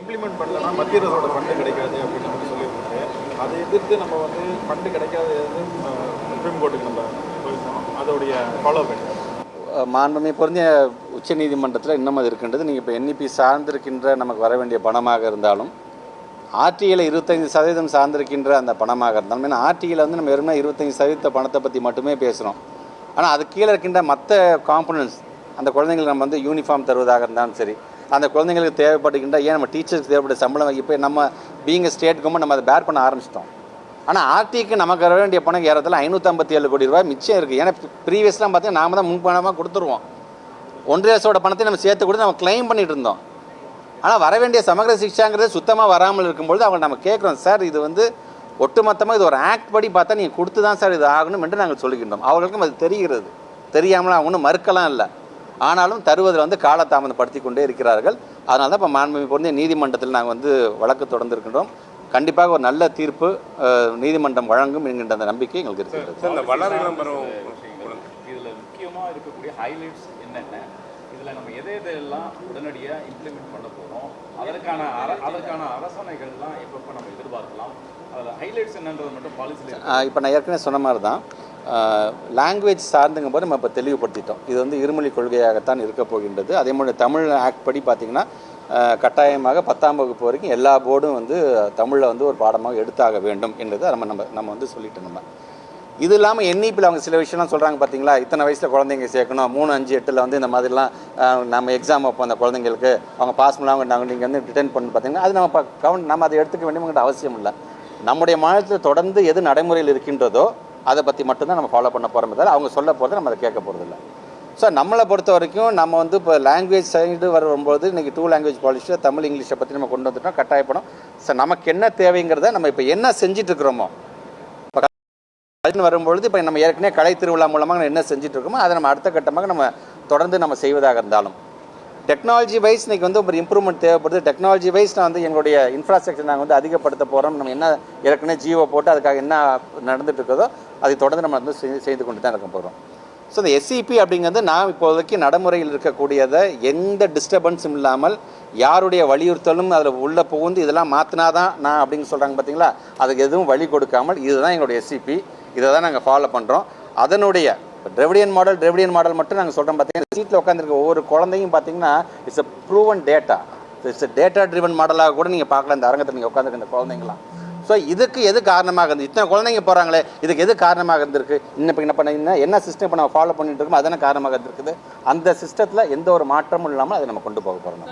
Implement பண்ணலன்னா மத்திய அரசோட ஃபண்டு கிடைக்காது அப்படின்னு நம்ம சொல்லியிருந்தாரு. அதை எதிர்த்து நம்ம வந்து ஃபண்டு கிடைக்காத சுப்ரீம் கோர்ட்டுக்கு நம்ம போயிருந்தோம். அதோடைய ஃபாலோ பண்ணி மாண்புமை பொருந்திய உச்ச நீதிமன்றத்தில் இன்னும் அது இருக்கின்றது. நீங்கள் இப்போ என்இபி சார்ந்திருக்கின்ற நமக்கு வர வேண்டிய பணமாக இருந்தாலும் ஆர்டிஐயில் 25% சார்ந்திருக்கின்ற அந்த பணமாக இருந்தாலும், ஏன்னா ஆர்டிஐயில் வந்து நம்ம வெறும்னா 25% பணத்தை பற்றி மட்டுமே பேசுகிறோம். ஆனால் அது கீழே இருக்கின்ற மற்ற காம்பனன்ட்ஸ், அந்த குழந்தைங்களுக்கு நம்ம வந்து யூனிஃபார்ம் தருவதாக இருந்தாலும் சரி, அந்த குழந்தைங்களுக்கு தேவைப்படுகின்ற ஏன் நம்ம டீச்சர்ஸ்க்கு தேவைப்பட்ட சம்பளம் இப்போ நம்ம பீங் ஸ்டேட் கவர்மெண்ட் நம்ம அதை பேர் பண்ண ஆரம்பிச்சிட்டோம். ஆனால் ஆர்டிக்கு நமக்கு வர வேண்டிய பணம் ஏறத்தில் 557 கோடி ரூபாய் மிச்சம் இருக்குது. ஏன்னா ப்ரீவியஸ்லாம் பார்த்தீங்கன்னா நாம தான் முன்பணமாக கொடுத்துருவோம். ஒன்றிய அரசோட பணத்தை நம்ம சேர்த்து கொடுத்து நம்ம கிளைம் பண்ணிட்டு இருந்தோம். ஆனால் வர வேண்டிய சமகர சிக்ஷாங்கிறது சுத்தமாக வராமல் இருக்கும்பொழுது அவங்க நம்ம கேட்குறோம், சார் இது வந்து ஒட்டுமொத்தமாக இது ஒரு ஆக்ட் படி பார்த்தா நீங்கள் கொடுத்து தான் சார் இது ஆகணும் என்று நாங்கள் சொல்லிக்கின்றோம். அவர்களுக்கும் அது தெரிகிறது, தெரியாமல் அவங்க ஒன்றும் மறுக்கலாம் இல்லை. ஆனாலும் தருவதில் வந்து காலதாமதப்படுத்தி கொண்டே இருக்கிறார்கள். அதனால தான் இப்போ மாண்புமிகு பொருந்திய நீதிமன்றத்தில் நாங்கள் வந்து வழக்கு தொடர்ந்திருக்கின்றோம். கண்டிப்பாக ஒரு நல்ல தீர்ப்பு நீதிமன்றம் வழங்கும் என்கின்ற அந்த நம்பிக்கை எங்களுக்கு இருக்கிறது. இதில் முக்கியமாக இருக்கக்கூடிய ஹைலைட்ஸ் என்னென்ன, இதில் நம்ம எதெல்லாம் உடனடியாக இம்ப்ளிமெண்ட் பண்ண போகிறோம், அதற்கான அரசாணைகள்லாம் எப்பப்போ நம்ம எதிர்பார்க்கலாம், அதில் ஹைலைட்ஸ் என்னன்றது மட்டும் பாலிசியில் இப்போ நான் ஏற்கனவே சொன்ன மாதிரி தான் லாங்குவேஜ் சார்ந்துங்கும் போது நம்ம இப்போ தெளிவுபடுத்திட்டோம். இது வந்து இருமொழி கொள்கையாகத்தான் இருக்க போகின்றது. அதே மாதிரி தமிழ் ஆக்ட் படி பார்த்திங்கன்னா கட்டாயமாக 10ஆம் வகுப்பு வரைக்கும் எல்லா போர்டும் வந்து தமிழில் வந்து ஒரு பாடமாக எடுத்தாக வேண்டும் என்றதை நம்ம வந்து சொல்லிட்டோம். நம்ம இது இல்லாமல் என்இபியில் அவங்க சில விஷயம்லாம் சொல்கிறாங்க பார்த்தீங்களா, இத்தனை வயசில் குழந்தைங்க சேர்க்கணும், 3, 5, 8 வந்து இந்த மாதிரிலாம் நம்ம எக்ஸாம் வைப்போம் அந்த குழந்தைங்களுக்கு, அவங்க பாஸ் பண்ணாங்க நாங்கள் நீங்கள் வந்து டிடென் பண்ணி பார்த்தீங்கன்னா அது நம்ம அதை எடுத்துக்க வேண்டியவங்கிட்ட அவசியம் இல்லை. நம்முடைய மாநிலத்தில் தொடர்ந்து எது நடைமுறையில் இருக்கின்றதோ அதை பற்றி மட்டும்தான் நம்ம ஃபாலோ பண்ண போகிறோம். தவிர அவங்க சொல்ல போகிறத நம்ம அதை கேட்க போகிறதில்ல. ஸோ நம்மளை பொறுத்த வரைக்கும் நம்ம வந்து இப்போ லாங்குவேஜ் சைடு வரும்போது இன்றைக்கி 2 லாங்குவேஜ் பாலிசியில் தமிழ் இங்கிலீஷை பற்றி நம்ம கொண்டு வந்துட்டோம் கட்டாயப்படும். ஸோ நமக்கு என்ன தேவைங்கிறத நம்ம இப்போ என்ன செஞ்சிட்ருக்கிறோமோ இப்போ வரும்பொழுது இப்போ நம்ம ஏற்கனவே கலை திருவிழா மூலமாக நம்ம என்ன செஞ்சிட்ருக்கோமோ அதை நம்ம அடுத்த கட்டமாக நம்ம தொடர்ந்து நம்ம செய்வதாக இருந்தாலும் டெக்னாலஜி வைஸ் இன்றைக்கி வந்து ஒரு இம்ப்ரூவ்மெண்ட் தேவைப்படுது. டெக்னாலஜி வைஸ் நான் வந்து எங்களுடைய இன்ஃப்ராஸ்ட்ரக்சர் நாங்கள் வந்து அதிகப்படுத்த போகிறோம். நம்ம என்ன ஏற்கனவே ஜியோ போட்டு அதுக்காக என்ன நடந்துட்டு இருக்கிறதோ அதை தொடர்ந்து நம்ம வந்து செய்து கொண்டு தான் இருக்க போகிறோம். ஸோ இந்த எஸ்சிபி அப்படிங்கிறது நான் இப்போதைக்கு நடைமுறையில் இருக்கக்கூடியதை எந்த டிஸ்டர்பன்ஸும் இல்லாமல் யாருடைய வலியுறுத்தலும் அதில் உள்ளே புகுந்து இதெல்லாம் மாற்றினாதான் நான் அப்படின்னு சொல்கிறாங்க பார்த்தீங்களா, அதுக்கு எதுவும் வழி கொடுக்காமல் இதுதான் எங்களுடைய எஸ்சிபி, இதை தான் நாங்கள் ஃபாலோ பண்ணுறோம். அதனுடைய டிரெவிடியன் மாடல் மட்டும் நாங்கள் சொல்கிறோம். பார்த்தீங்கன்னா சீட்டில் உட்காந்துருக்க ஒவ்வொரு குழந்தையும் பார்த்தீங்கன்னா it's a proven data, it's a data driven மாடலாக கூட நீங்கள் பார்க்கலாம் இந்த அரங்கத்தில் நீங்கள் உட்காந்துருக்க இந்த குழந்தைங்களாம். ஸோ இதுக்கு எது காரணமாக இருந்து இத்தனை குழந்தைங்க போகிறாங்களே இதுக்கு எது காரணமாக இருந்திருக்கு, என்ன சிஸ்டம் இப்போ நம்ம ஃபாலோ பண்ணிட்டு இருக்கோமோ அதான காரணமாக இருந்திருக்குது. அந்த சிஸ்டத்தில் எந்த ஒரு மாற்றமும் இல்லாமல் அதை நம்ம கொண்டு போக போகிறோம்.